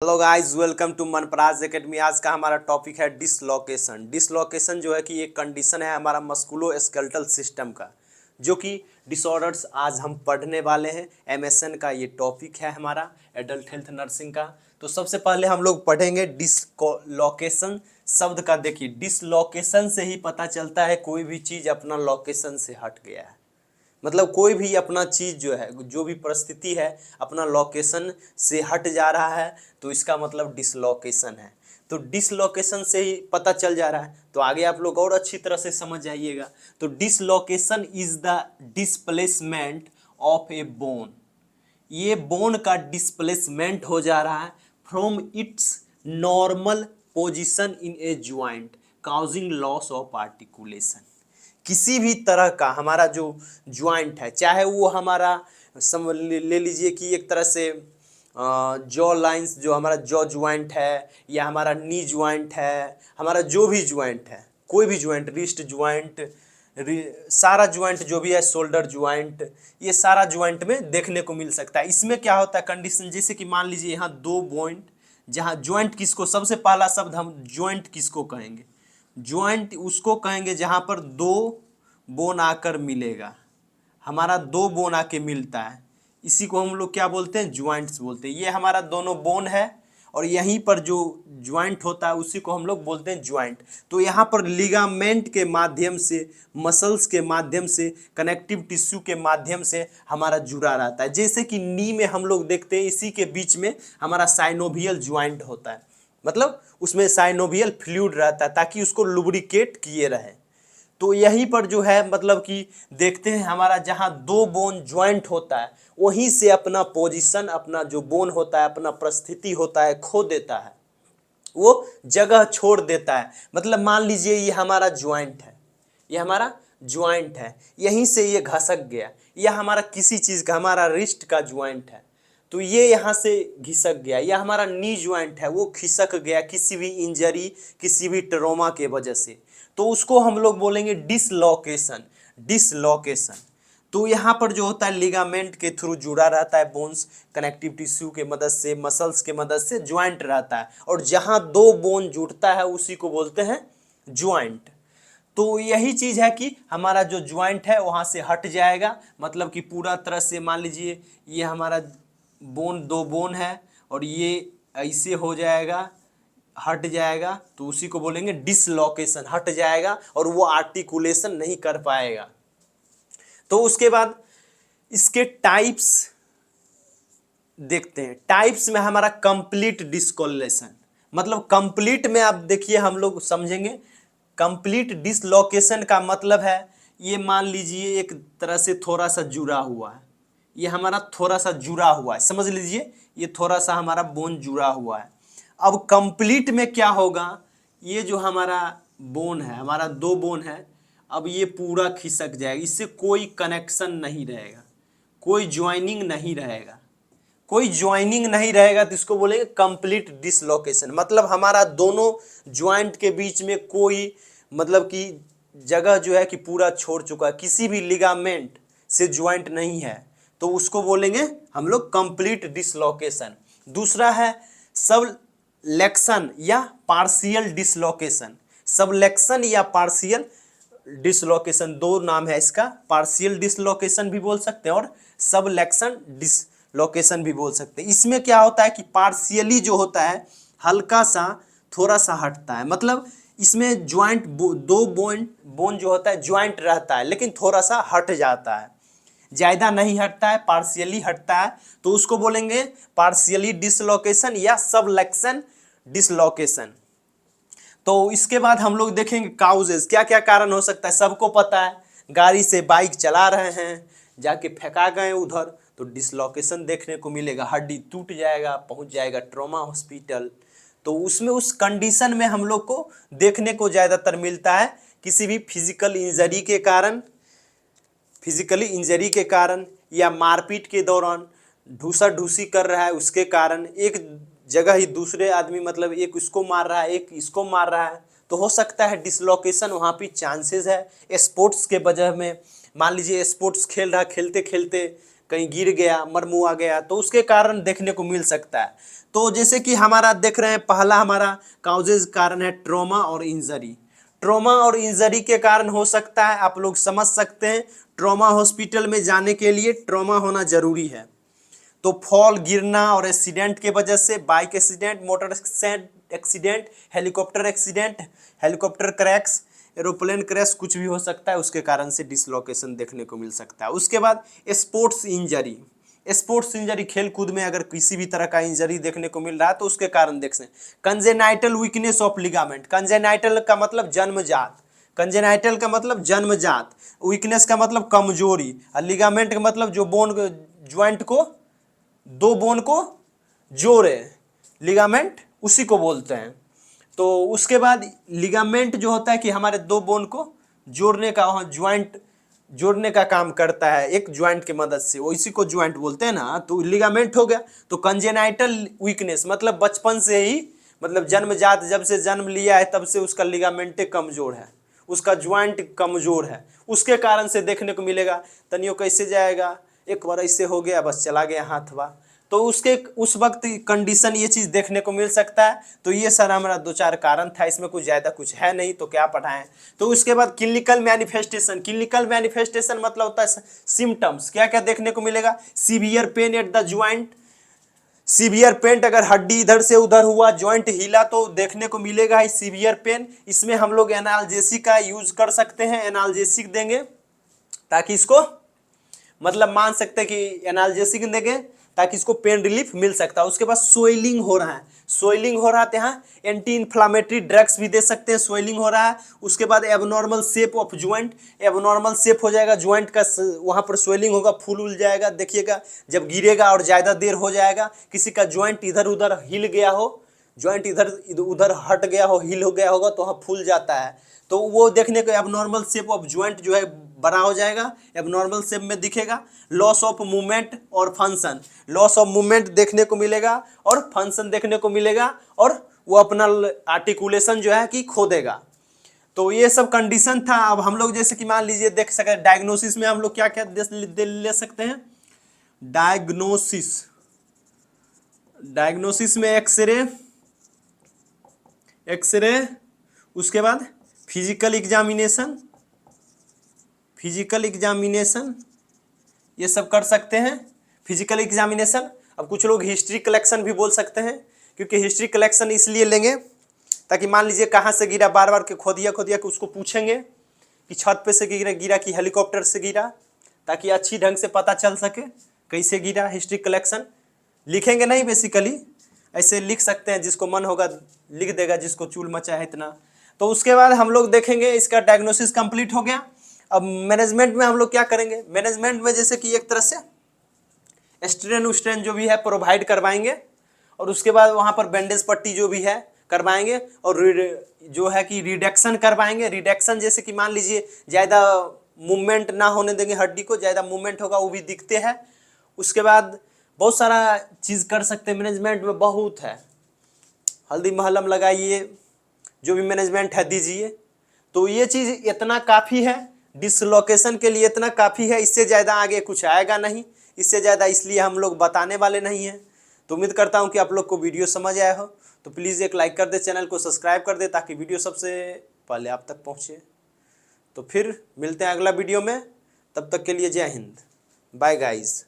Hello guys, welcome to Manparaj academy. आज का हमारा टॉपिक है डिसलोकेशन। डिसलोकेशन जो है कि एक कंडीशन है हमारा मस्कुलोस्केलेटल सिस्टम का, जो कि डिसऑर्डर्स आज हम पढ़ने वाले हैं। एमएसएन का ये टॉपिक है हमारा, एडल्ट हेल्थ नर्सिंग का। तो सबसे पहले हम लोग पढ़ेंगे डिसलोकेशन शब्द का। देखिए, डिसलोकेशन से ही पता चलता है कोई भी चीज़ अपना लोकेशन से हट गया है। मतलब कोई भी अपना चीज़ जो है, जो भी परिस्थिति है, अपना लोकेशन से हट जा रहा है, तो इसका मतलब डिसलोकेशन है। तो डिसलोकेशन से ही पता चल जा रहा है, तो आगे आप लोग और अच्छी तरह से समझ जाइएगा। तो dislocation is the displacement of A bone. ये बोन का डिस्प्लेसमेंट हो जा रहा है from its normal position in A joint, causing loss of articulation. किसी भी तरह का हमारा जो ज्वाइंट है, चाहे वो हमारा ले लीजिए कि एक तरह से जॉ लाइंस, जो हमारा जॉ ज्वाइंट है, या हमारा नी ज्वाइंट है, हमारा जो भी ज्वाइंट है, कोई भी ज्वाइंट, रिस्ट ज्वाइंट, सारा ज्वाइंट जो भी है, शोल्डर ज्वाइंट, ये सारा ज्वाइंट में देखने को मिल सकता है। इसमें क्या होता है कंडीशन, जैसे कि मान लीजिए यहाँ दो पॉइंट, जहाँ ज्वाइंट किसको, सबसे पहला शब्द हम ज्वाइंट किसको कहेंगे? ज्वाइंट उसको कहेंगे जहाँ पर दो बोन आकर मिलेगा। हमारा दो बोन आके मिलता है, इसी को हम लोग क्या बोलते हैं? ज्वाइंट्स बोलते हैं। ये हमारा दोनों बोन है, और यहीं पर जो ज्वाइंट होता है उसी को हम लोग बोलते हैं ज्वाइंट। तो यहाँ पर लिगामेंट के माध्यम से, मसल्स के माध्यम से, कनेक्टिव टिश्यू के माध्यम से हमारा जुड़ा रहता है। जैसे कि नी में हम लोग देखते हैं, इसी के बीच में हमारा साइनोवियल ज्वाइंट होता है। मतलब उसमें साइनोवियल फ्लूइड रहता है ताकि उसको लुब्रिकेट किए रहे। तो यहीं पर जो है, मतलब कि देखते हैं हमारा जहाँ दो बोन ज्वाइंट होता है, वहीं से अपना पोजीशन, अपना जो बोन होता है, अपना परिस्थिति होता है, खो देता है, वो जगह छोड़ देता है। मतलब मान लीजिए ये हमारा ज्वाइंट है, ये हमारा ज्वाइंट है, यहीं से ये घसक गया। यह हमारा किसी चीज़ का, हमारा रिस्ट का ज्वाइंट है, तो ये यहाँ से घिसक गया। यह हमारा नी ज्वाइंट है, वो खिसक गया किसी भी इंजरी, किसी भी ट्रॉमा के वजह से, तो उसको हम लोग बोलेंगे डिसलोकेशन। डिसलोकेशन। तो यहाँ पर जो होता है, लिगामेंट के थ्रू जुड़ा रहता है बोन्स, कनेक्टिव टिश्यू के मदद से, मसल्स के मदद से ज्वाइंट रहता है, और जहाँ दो बोन जुड़ता है उसी को बोलते हैं ज्वाइंट। तो यही चीज़ है कि हमारा जो ज्वाइंट है वहाँ से हट जाएगा, मतलब कि पूरा तरह से मान लीजिए ये हमारा बोन, दो बोन है, और ये ऐसे हो जाएगा, हट जाएगा, तो उसी को बोलेंगे डिसलोकेशन। हट जाएगा और वो आर्टिकुलेशन नहीं कर पाएगा। तो उसके बाद इसके टाइप्स देखते हैं। टाइप्स में हमारा कंप्लीट डिस्कोलेशन, मतलब कंप्लीट में आप देखिए, हम लोग समझेंगे। कंप्लीट डिसलोकेशन का मतलब है, ये मान लीजिए एक तरह से थोड़ा सा जुड़ा हुआ है, ये हमारा थोड़ा सा जुड़ा हुआ है, समझ लीजिए ये थोड़ा सा हमारा बोन जुड़ा हुआ है। अब कंप्लीट में क्या होगा, ये जो हमारा बोन है, हमारा दो बोन है, अब ये पूरा खिसक जाएगा, इससे कोई कनेक्शन नहीं रहेगा, कोई ज्वाइनिंग नहीं रहेगा। कोई ज्वाइनिंग नहीं रहेगा तो इसको बोलेंगे कंप्लीट डिसलोकेशन। मतलब हमारा दोनों ज्वाइंट के बीच में कोई, मतलब कि जगह जो है कि पूरा छोड़ चुका है, किसी भी लिगामेंट से ज्वाइंट नहीं है, तो उसको बोलेंगे हम लोग कंप्लीट डिसलोकेशन। दूसरा है सबलेक्शन या पार्शियल डिसलोकेशन। सबलेक्शन या पार्शियल डिसलोकेशन, दो नाम है इसका। पार्शियल डिसलोकेशन भी बोल सकते हैं और सबलेक्शन डिसलोकेशन भी बोल सकते हैं। इसमें क्या होता है कि पार्शियली जो होता है, हल्का सा, थोड़ा सा हटता है। मतलब इसमें ज्वाइंट, दो बोन जो होता है ज्वाइंट रहता है, लेकिन थोड़ा सा हट जाता है, ज़्यादा नहीं हटता है, पार्शियली हटता है, तो उसको बोलेंगे पार्शियली डिसलोकेशन या सबलेक्शन डिसलोकेशन। तो इसके बाद हम लोग देखेंगे काउजेज, क्या क्या कारण हो सकता है। सबको पता है, गाड़ी से बाइक चला रहे हैं, जाके फेंका गए उधर, तो डिसलोकेशन देखने को मिलेगा, हड्डी टूट जाएगा, पहुंच जाएगा ट्रॉमा हॉस्पिटल। तो उसमें उस कंडीशन में हम लोग को देखने को ज़्यादातर मिलता है किसी भी फिजिकल इंजरी के कारण, फिजिकली इंजरी के कारण, या मारपीट के दौरान ढूसा ढूसी कर रहा है उसके कारण, एक जगह ही दूसरे आदमी, मतलब एक इसको मार रहा है, एक इसको मार रहा है, तो हो सकता है डिसलोकेशन वहाँ पे चांसेस है। स्पोर्ट्स के वजह में, मान लीजिए स्पोर्ट्स खेल रहा है, खेलते खेलते कहीं गिर गया, मरमुआ गया, तो उसके कारण देखने को मिल सकता है। तो जैसे कि हमारा देख रहे हैं, पहला हमारा काउजेज कारण है ट्रॉमा और इंजरी। ट्रॉमा और इंजरी के कारण हो सकता है, आप लोग समझ सकते हैं, ट्रॉमा हॉस्पिटल में जाने के लिए ट्रॉमा होना जरूरी है। तो फॉल, गिरना और एक्सीडेंट के वजह से, bike accident, motor accident, helicopter accident, helicopter crash, aeroplane crash, कुछ भी हो सकता है, उसके कारण से डिसलोकेशन देखने को मिल सकता है। उसके बाद स्पोर्ट्स इंजरी। स्पोर्ट्स इंजरी, खेल कूद में अगर किसी भी तरह का इंजरी देखने को मिल रहा है तो उसके कारण देख सकते हैं। Congenital weakness of ligament. Congenital का मतलब जन्मजात, कंजेनाइटल का मतलब जन्मजात, वीकनेस का मतलब कमजोरी, और लिगामेंट का मतलब जो बोन ज्वाइंट को, दो बोन को जोड़े, लिगामेंट उसी को बोलते हैं। तो उसके बाद लिगामेंट जो होता है कि हमारे दो बोन को जोड़ने का, वहाँ ज्वाइंट जोड़ने का काम करता है एक ज्वाइंट की मदद से, वो इसी को ज्वाइंट बोलते हैं ना, तो लिगामेंट हो गया। तो कंजेनाइटल वीकनेस मतलब बचपन से ही, मतलब जन्मजात, जब से जन्म लिया है तब से उसका लिगामेंट कमजोर है, उसका ज्वाइंट कमजोर है, उसके कारण से देखने को मिलेगा। तनियो कैसे जाएगा, एक बार ऐसे हो गया बस चला गया हाथवा, तो उसके उस वक्त कंडीशन ये चीज़ देखने को मिल सकता है। तो ये सर हमारा दो चार कारण था, इसमें कुछ ज़्यादा कुछ है नहीं, तो क्या पढ़ाएं। तो उसके बाद क्लिनिकल मैनिफेस्टेशन। क्लिनिकल मैनिफेस्टेशन मतलब होता है सिम्टम्स, क्या क्या देखने को मिलेगा। Severe pain at the joint, severe pain, अगर हड्डी इधर से उधर हुआ, जॉइंट हिला, तो देखने को मिलेगा ही सीवियर पेन। इसमें हम लोग एनाल्जेसिक का यूज कर सकते हैं, एनाल्जेसिक देंगे ताकि इसको, मतलब मान सकते हैं कि एनाल्जेसिक देंगे ताकि इसको पेन रिलीफ मिल सकता है। उसके बाद स्वेलिंग हो रहा है, स्वेलिंग हो रहा है तो यहाँ एंटी इन्फ्लामेटरी ड्रग्स भी दे सकते हैं, स्वेलिंग हो रहा है। उसके बाद abnormal shape of joint, abnormal shape हो जाएगा ज्वाइंट का, वहाँ पर स्वेलिंग होगा, फूल उल जाएगा, देखिएगा जब गिरेगा और ज़्यादा देर हो जाएगा, किसी का ज्वाइंट इधर उधर हिल गया हो, ज्वाइंट इधर उधर हट गया हो, हिल हो गया होगा, तो वहाँ फूल जाता है, तो वो देखने को एबनॉर्मल शेप ऑफ ज्वाइंट जो है बड़ा हो जाएगा, एबनॉर्मल शेप में दिखेगा। लॉस ऑफ मूवमेंट और फंक्शन, लॉस ऑफ मूवमेंट देखने को मिलेगा और फंक्शन देखने को मिलेगा, और वो अपना आर्टिकुलेशन जो है कि खो देगा। तो ये सब कंडीशन था। अब हम लोग जैसे कि मान लीजिए देख सके, डायग्नोसिस में हम लोग क्या क्या ले सकते हैं। डायग्नोसिस, डायग्नोसिस में एक्सरे, एक्सरे, उसके बाद फिजिकल एग्जामिनेशन, फिजिकल एग्जामिनेशन, ये सब कर सकते हैं। फिजिकल एग्जामिनेशन, अब कुछ लोग हिस्ट्री कलेक्शन भी बोल सकते हैं, क्योंकि हिस्ट्री कलेक्शन इसलिए लेंगे ताकि मान लीजिए कहाँ से गिरा, बार बार के खोदिया खोदिया के उसको पूछेंगे कि छत पे से गिरा, गिरा कि हेलीकॉप्टर से गिरा, ताकि अच्छी ढंग से पता चल सके कैसे गिरा। हिस्ट्री कलेक्शन लिखेंगे नहीं, बेसिकली ऐसे लिख सकते हैं, जिसको मन होगा लिख देगा, जिसको चूल मचा है इतना। तो उसके बाद हम लोग देखेंगे, इसका डायग्नोसिस कंप्लीट हो गया। अब मैनेजमेंट में हम लोग क्या करेंगे। मैनेजमेंट में जैसे कि एक तरह से स्ट्रेन उस्ट्रेन जो भी है प्रोवाइड करवाएंगे, और उसके बाद वहाँ पर बैंडेज पट्टी जो भी है करवाएंगे, और जो है कि रिडक्शन करवाएंगे। रिडक्शन जैसे कि मान लीजिए ज़्यादा मूवमेंट ना होने देंगे हड्डी को, ज़्यादा मूवमेंट होगा वो भी दिखते हैं। उसके बाद बहुत सारा चीज़ कर सकते हैं, मैनेजमेंट में बहुत है। हल्दी महलम लगाइए, जो भी मैनेजमेंट है दीजिए। तो ये चीज़ इतना काफ़ी है, डिसलोकेशन के लिए इतना काफ़ी है, इससे ज़्यादा आगे कुछ आएगा नहीं, इससे ज़्यादा इसलिए हम लोग बताने वाले नहीं हैं। तो उम्मीद करता हूँ कि आप लोग को वीडियो समझ आया हो। तो प्लीज़ एक लाइक कर दे, चैनल को सब्सक्राइब कर दे, ताकि वीडियो सबसे पहले आप तक पहुँचे। तो फिर मिलते हैं अगला वीडियो में, तब तक के लिए जय हिंद, बाय गाइज़।